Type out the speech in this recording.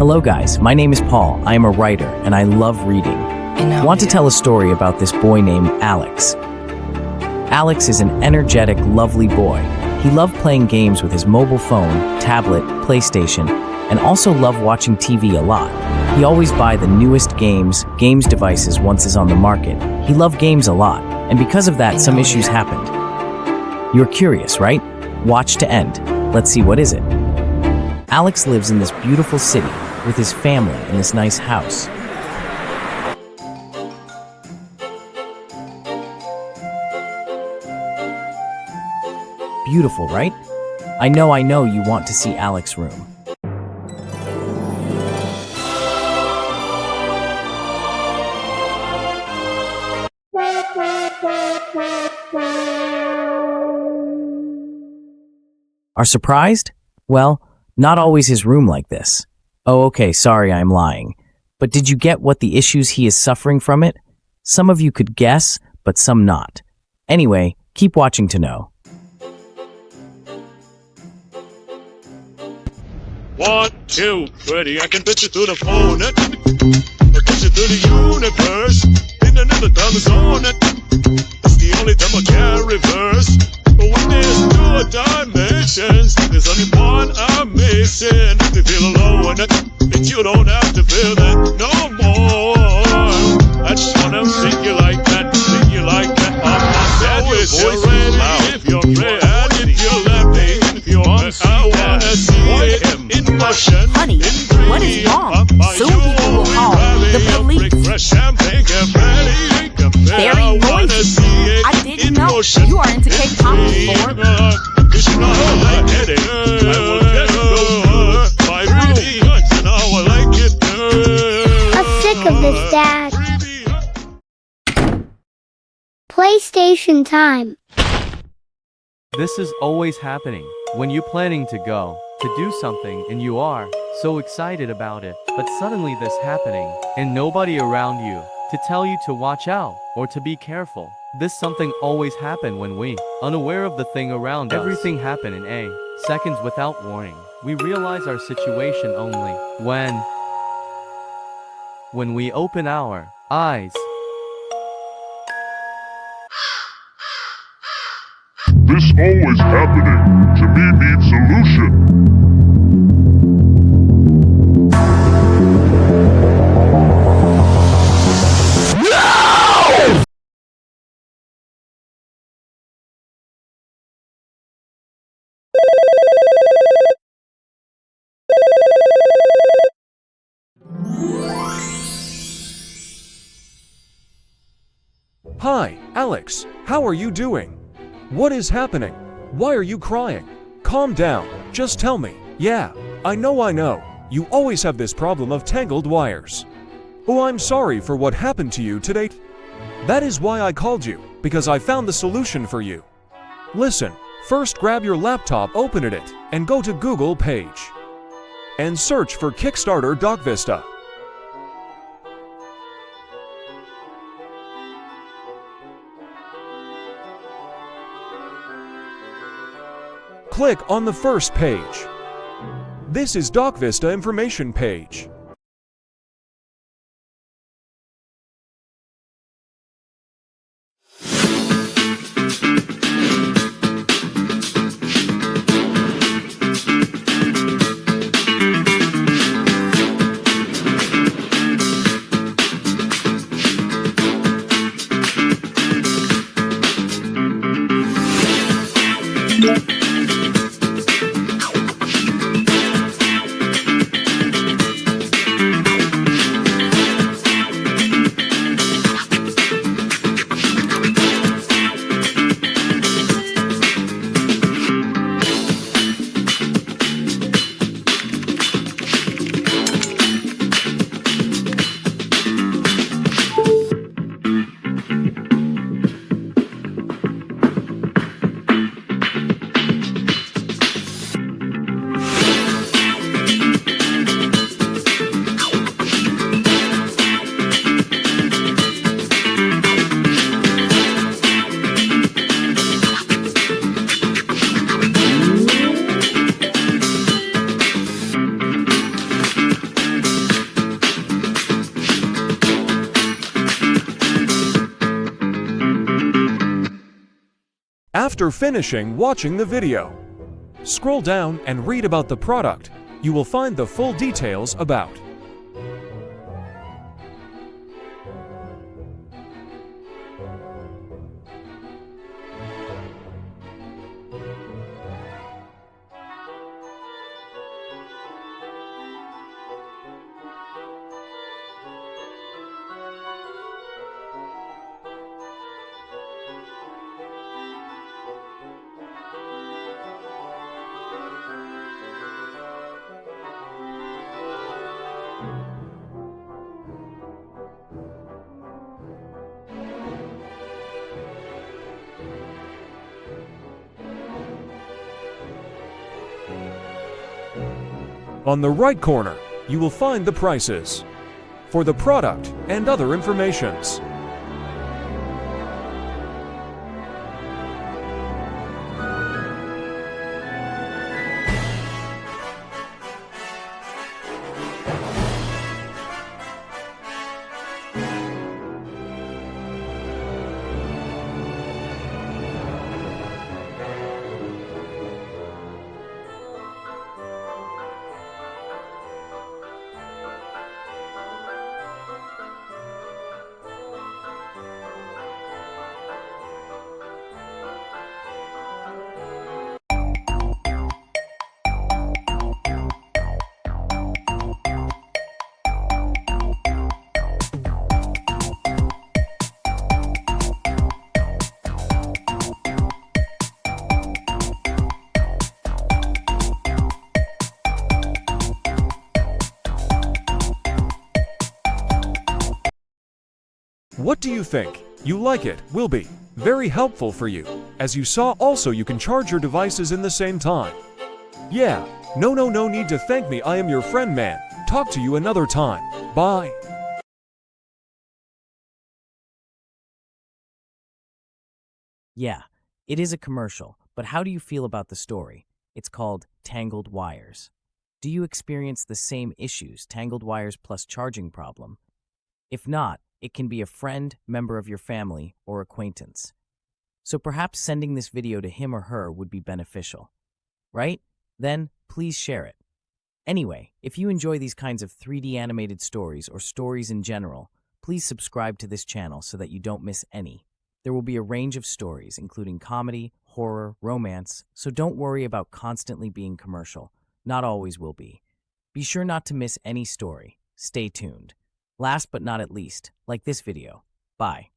Hello guys, my name is Paul. I am a writer and I love reading. I want to tell a story about this boy named Alex. Alex is an energetic, lovely boy. He loved playing games with his mobile phone, tablet, PlayStation, and also loved watching TV a lot. He always buy the newest games devices once is on the market. He loved games a lot, and because of that, some issues happened. You're curious, right? Watch to end. Let's see, what is it? Alex lives in this beautiful city with his family in this nice house. Beautiful, right? I know you want to see Alex's room. Are surprised? Well, not always his room like this. Oh, okay, sorry, I'm lying. But did you get what the issues he is suffering from it? Some of you could guess, but some not. Anyway, keep watching to know. 1, 2, 3, I can fit you through the phone. I push you through the universe. In another time zone. It's the only time I can reverse. But when there's two dimensions, there's only one I'm missing. If you feel alone, then you don't have to feel that no more. I just wanna sing you like that, sing you like that. I'm not sad, if you're ready, if you're ready, and if you're left, if you're I wanna see it in motion. Honey, what is wrong? Soon people will call the police. Very noisy. I didn't know you are into K-pop before. I'm sick of this, Dad. PlayStation time. This is always happening when you're planning to go to do something and you are so excited about it, but suddenly this happening and nobody around you to tell you to watch out or to be careful. This something always happen when we unaware of the thing around us. Everything happen in a seconds without warning. We realize our situation only when we open our eyes. This always happening. To me needs solution. Hi, Alex. How are you doing? What is happening? Why are you crying? Calm down. Just tell me. Yeah, I know. You always have this problem of tangled wires. Oh, I'm sorry for what happened to you today. That is why I called you, because I found the solution for you. Listen, first grab your laptop, open it, and go to Google page. And search for Kickstarter DocVista. Click on the first page. This is DocVista information page. After finishing watching the video, scroll down and read about the product. You will find the full details about. On the right corner, you will find the prices for the product and other informations. What do you think? You like it? Will be very helpful for you. As you saw, also you can charge your devices in the same time. Yeah, no need to thank me. I am your friend, man. Talk to you another time. Bye. Yeah, it is a commercial, but how do you feel about the story? It's called Tangled Wires. Do you experience the same issues, tangled wires plus charging problem? If not, it can be a friend, member of your family, or acquaintance. So perhaps sending this video to him or her would be beneficial, right? Then please share it. Anyway, if you enjoy these kinds of 3D animated stories or stories in general, please subscribe to this channel so that you don't miss any. There will be a range of stories, including comedy, horror, romance, so don't worry about constantly being commercial. Not always will be. Be sure not to miss any story. Stay tuned. Last but not at least, like this video. Bye.